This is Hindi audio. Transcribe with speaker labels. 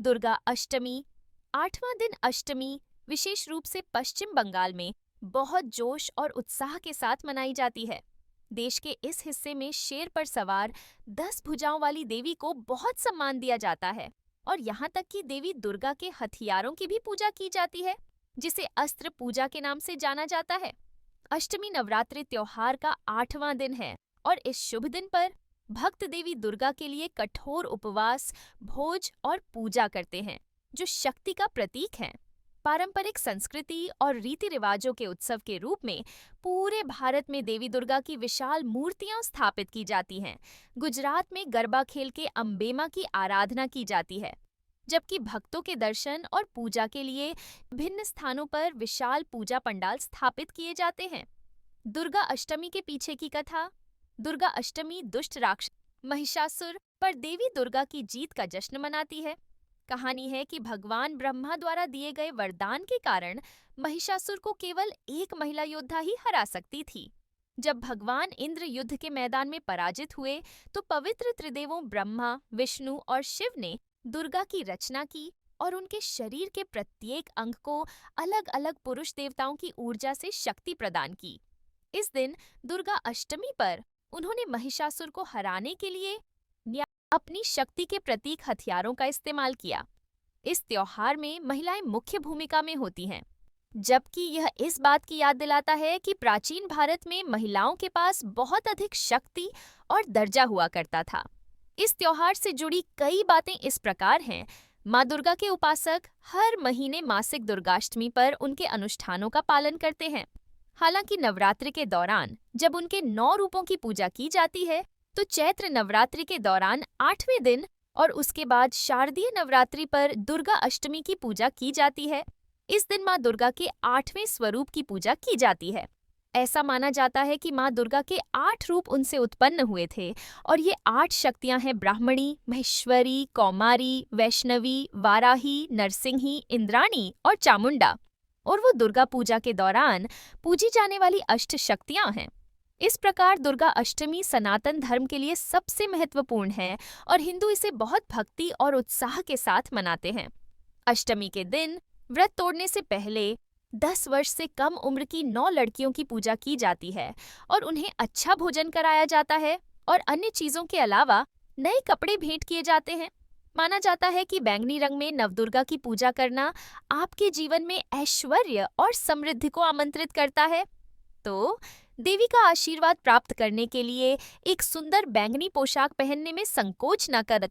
Speaker 1: दुर्गा अष्टमी, 8वां दिन अष्टमी विशेष रूप से पश्चिम बंगाल में बहुत जोश और उत्साह के साथ मनाई जाती है। देश के इस हिस्से में शेर पर सवार 10 भुजाओं वाली देवी को बहुत सम्मान दिया जाता है और यहाँ तक कि देवी दुर्गा के हथियारों की भी पूजा की जाती है, जिसे अस्त्र पूजा के नाम से जाना जाता है। अष्टमी नवरात्रि त्योहार का 8वां दिन है और इस शुभ दिन पर भक्त देवी दुर्गा के लिए कठोर उपवास, भोज और पूजा करते हैं, जो शक्ति का प्रतीक है। पारंपरिक संस्कृति और रीति रिवाजों के उत्सव के रूप में पूरे भारत में देवी दुर्गा की विशाल मूर्तियां स्थापित की जाती हैं। गुजरात में गरबा खेल के अम्बेमा की आराधना की जाती है, जबकि भक्तों के दर्शन और पूजा के लिए भिन्न स्थानों पर विशाल पूजा पंडाल स्थापित किए जाते हैं। दुर्गा अष्टमी के पीछे की कथा। दुर्गा अष्टमी दुष्ट राक्षस महिषासुर पर देवी दुर्गा की जीत का जश्न मनाती है। कहानी है कि भगवान ब्रह्मा द्वारा दिए गए वरदान के कारण महिषासुर को केवल एक महिला योद्धा ही हरा सकती थी। जब भगवान इंद्र युद्ध के मैदान में पराजित हुए तो पवित्र त्रिदेवों ब्रह्मा, विष्णु और शिव ने दुर्गा की रचना की और उनके शरीर के प्रत्येक अंग को अलग अलग पुरुष देवताओं की ऊर्जा से शक्ति प्रदान की। इस दिन दुर्गा अष्टमी पर उन्होंने महिषासुर को हराने के लिए अपनी शक्ति के प्रतीक हथियारों का इस्तेमाल किया। इस त्योहार में महिलाएं मुख्य भूमिका में होती हैं, जबकि यह इस बात की याद दिलाता है कि प्राचीन भारत में महिलाओं के पास बहुत अधिक शक्ति और दर्जा हुआ करता था। इस त्योहार से जुड़ी कई बातें इस प्रकार हैं। माँ दुर्गा के उपासक हर महीने मासिक दुर्गाष्टमी पर उनके अनुष्ठानों का पालन करते हैं। हालांकि नवरात्रि के दौरान जब उनके 9 रूपों की पूजा की जाती है, तो चैत्र नवरात्रि के दौरान 8वें दिन और उसके बाद शारदीय नवरात्रि पर दुर्गा अष्टमी की पूजा की जाती है। इस दिन माँ दुर्गा के 8वें स्वरूप की पूजा की जाती है। ऐसा माना जाता है कि माँ दुर्गा के 8 रूप उनसे उत्पन्न हुए थे और ये 8 शक्तियां हैं ब्राह्मणी, महेश्वरी, कौमारी, वैष्णवी, वाराही, नरसिंही, इंद्राणी और चामुंडा। और वो दुर्गा पूजा के दौरान पूजी जाने वाली अष्ट शक्तियां हैं। इस प्रकार दुर्गा अष्टमी सनातन धर्म के लिए सबसे महत्वपूर्ण है और हिंदू इसे बहुत भक्ति और उत्साह के साथ मनाते हैं। अष्टमी के दिन व्रत तोड़ने से पहले 10 वर्ष से कम उम्र की 9 लड़कियों की पूजा की जाती है और उन्हें अच्छा भोजन कराया जाता है और अन्य चीजों के अलावा नए कपड़े भेंट किए जाते हैं। माना जाता है कि बैंगनी रंग में नवदुर्गा की पूजा करना आपके जीवन में ऐश्वर्य और समृद्धि को आमंत्रित करता है। तो देवी का आशीर्वाद प्राप्त करने के लिए एक सुंदर बैंगनी पोशाक पहनने में संकोच न करें।